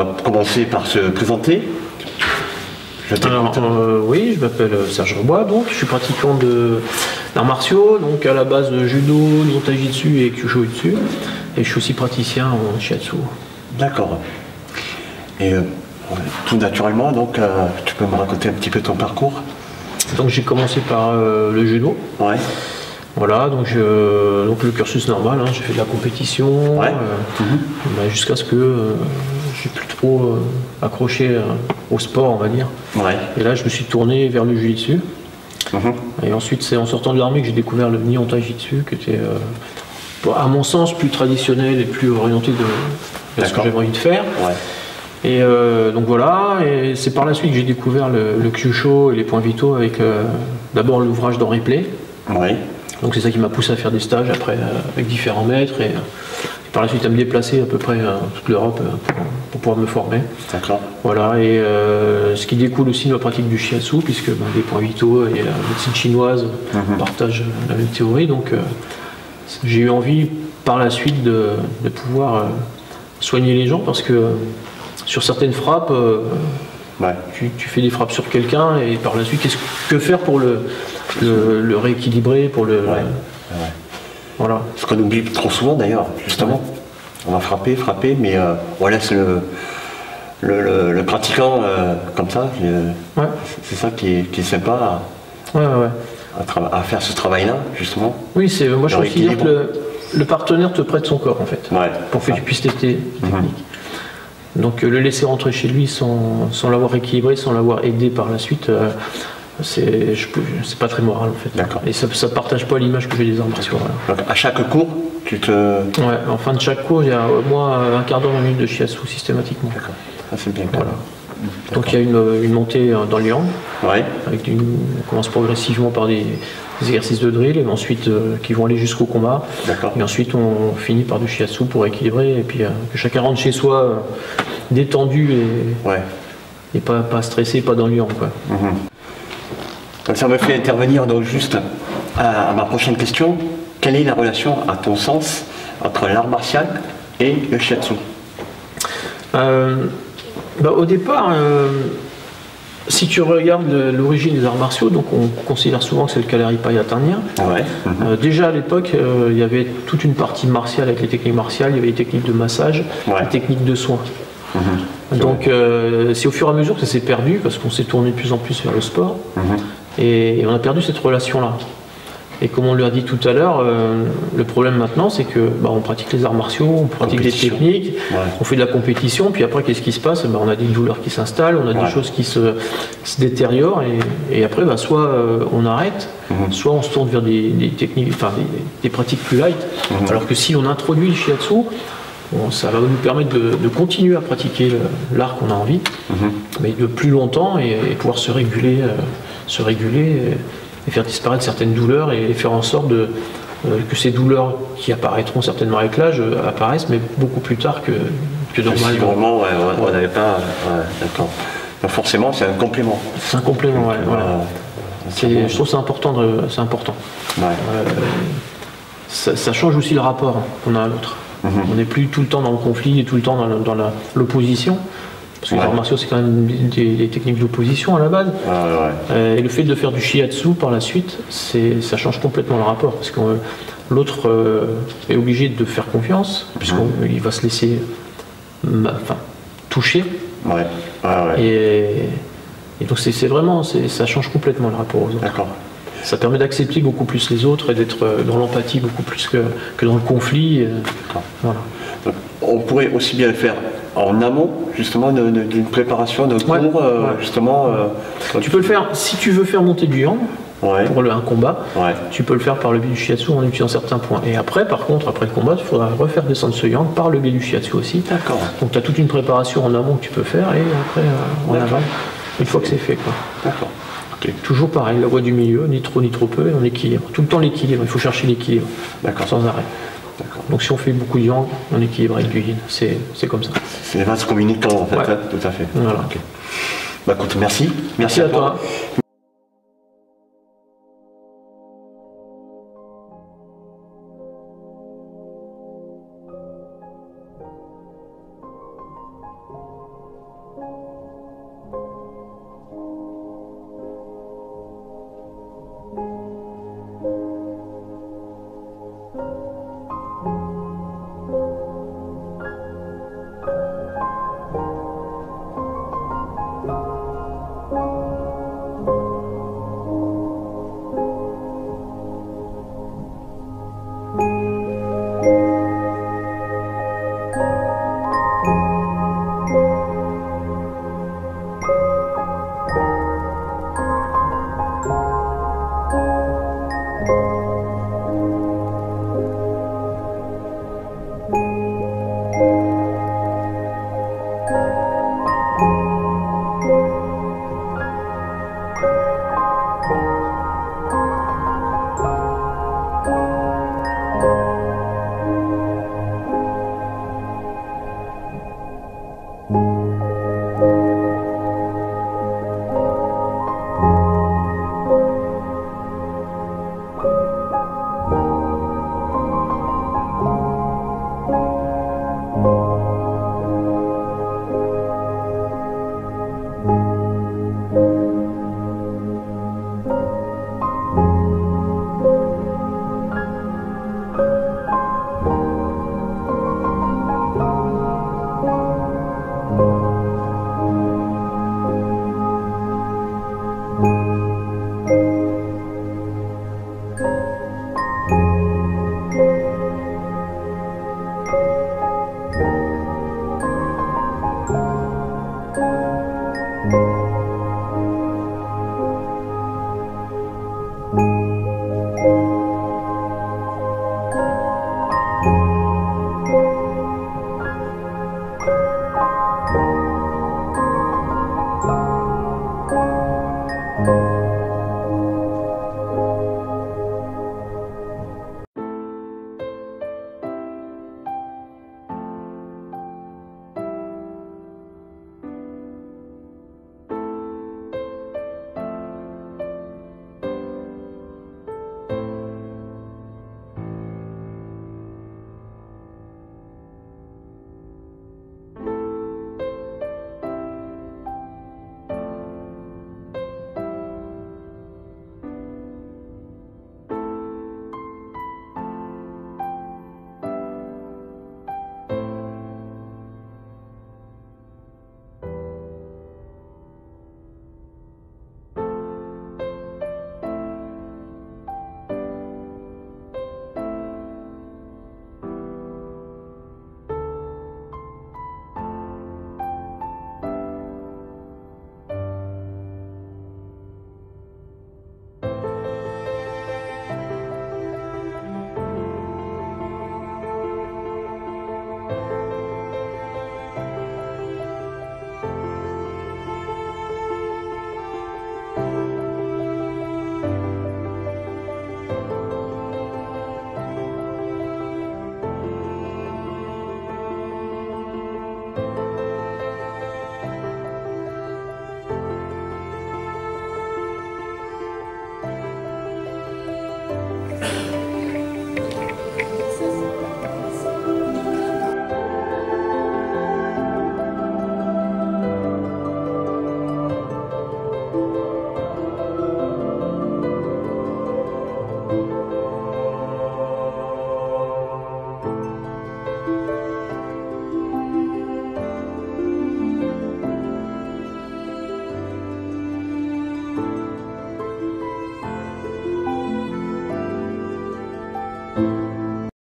va commencer par se présenter. Alors, oui, je m'appelle Serge Rebois, donc je suis pratiquant d'arts martiaux, donc à la base de judo, Nihon Taijitsu et Kyushu-Jitsu, et je suis aussi praticien en shiatsu. D'accord. Et tout naturellement, donc tu peux me raconter un petit peu ton parcours? Donc j'ai commencé par le judo. Ouais. Voilà, donc le cursus normal, hein, j'ai fait de la compétition, Ouais. jusqu'à ce que j'ai plus trop accroché au sport, on va dire. Ouais. Et là, je me suis tourné vers le jiu-jitsu. Et ensuite, c'est en sortant de l'armée que j'ai découvert le Nihon Taijitsu, qui était, à mon sens, plus traditionnel et plus orienté de ce que j'avais envie de faire. Ouais. Et donc voilà, et c'est par la suite que j'ai découvert le Kyushu et les points vitaux avec d'abord l'ouvrage d'Henri Play. Ouais. Donc c'est ça qui m'a poussé à faire des stages après avec différents maîtres et par la suite à me déplacer à peu près toute l'Europe pour pouvoir me former. D'accord. Voilà, et ce qui découle aussi de ma pratique du shiatsu, puisque les points vitaux et la médecine chinoise partagent la même théorie. Donc j'ai eu envie par la suite de pouvoir soigner les gens parce que sur certaines frappes, tu fais des frappes sur quelqu'un et par la suite, que faire pour le rééquilibrer, pour le... Voilà. Ce qu'on oublie trop souvent d'ailleurs, justement. On va frapper, mais on laisse le pratiquant comme ça. C'est ça qui est sympa à faire ce travail-là, justement. Oui, moi je considère que le partenaire te prête son corps en fait, pour que tu puisses tester technique. Donc le laisser rentrer chez lui sans l'avoir équilibré, sans l'avoir aidé par la suite, c'est pas très moral en fait. D'accord. Et ça ne partage pas l'image que j'ai des arts martiaux. Donc à chaque cours, tu te... Ouais, en fin de chaque cours, il y a au moins un quart d'heure, 20 minutes de shiatsu systématiquement. D'accord, ça c'est bien. Voilà. Donc il y a une montée dans le yang, on commence progressivement par des exercices de drill et ensuite qui vont aller jusqu'au combat. Et ensuite on finit par du shiatsu pour équilibrer et puis que chacun rentre chez soi détendu et pas stressé, pas dans le yang. Donc ça me fait intervenir donc juste à ma prochaine question. Quelle est la relation, à ton sens, entre l'art martial et le shiatsu? Au départ, si tu regardes l'origine des arts martiaux, donc on considère souvent que c'est le Kalaripaya tannien. Déjà à l'époque, il y avait toute une partie martiale avec les techniques martiales, il y avait les techniques de massage, les techniques de soins. Donc c'est au fur et à mesure que ça s'est perdu, parce qu'on s'est tourné de plus en plus vers le sport, et on a perdu cette relation-là. Et comme on l'a dit tout à l'heure, le problème maintenant, c'est que on pratique les arts martiaux, on pratique des techniques, on fait de la compétition, puis après, qu'est-ce qui se passe? On a des douleurs qui s'installent, on a des choses qui se détériorent, et après, soit on arrête, soit on se tourne vers des techniques, des pratiques plus light. Alors que si on introduit le shiatsu, ça va nous permettre de continuer à pratiquer l'art qu'on a envie, mais de plus longtemps et pouvoir se réguler et faire disparaître certaines douleurs et faire en sorte que ces douleurs qui apparaîtront certainement avec l'âge apparaissent, mais beaucoup plus tard que normalement. Si vraiment, on n'avait pas... d'accord. Donc forcément, c'est un complément. C'est un complément, je trouve que c'est important. Ça change aussi le rapport qu'on a à l'autre. On n'est plus tout le temps dans le conflit et tout le temps dans l'opposition. Parce que les arts martiaux, c'est quand même des techniques d'opposition à la base. Et le fait de faire du shiatsu par la suite, ça change complètement le rapport. Parce que l'autre est obligé de faire confiance, puisqu'il va se laisser toucher. Et donc c'est vraiment, ça change complètement le rapport aux autres. Ça permet d'accepter beaucoup plus les autres et d'être dans l'empathie beaucoup plus que dans le conflit. On pourrait aussi bien le faire en amont, justement, d'une préparation de cours, justement. Tu peux le faire, si tu veux faire monter du yang, pour un combat, tu peux le faire par le biais du shiatsu en utilisant certains points. Et après, par contre, après le combat, il faudra refaire descendre ce yang par le biais du shiatsu aussi. Donc tu as toute une préparation en amont que tu peux faire et après en aval, une fois que c'est fait. Toujours pareil, la voie du milieu, ni trop peu, et on équilibre. Tout le temps l'équilibre, il faut chercher l'équilibre, sans arrêt. Donc si on fait beaucoup de yang, on équilibre avec du yin, c'est comme ça. C'est les vases communicants en fait, tout à fait. Voilà. Écoute, merci. Merci à toi.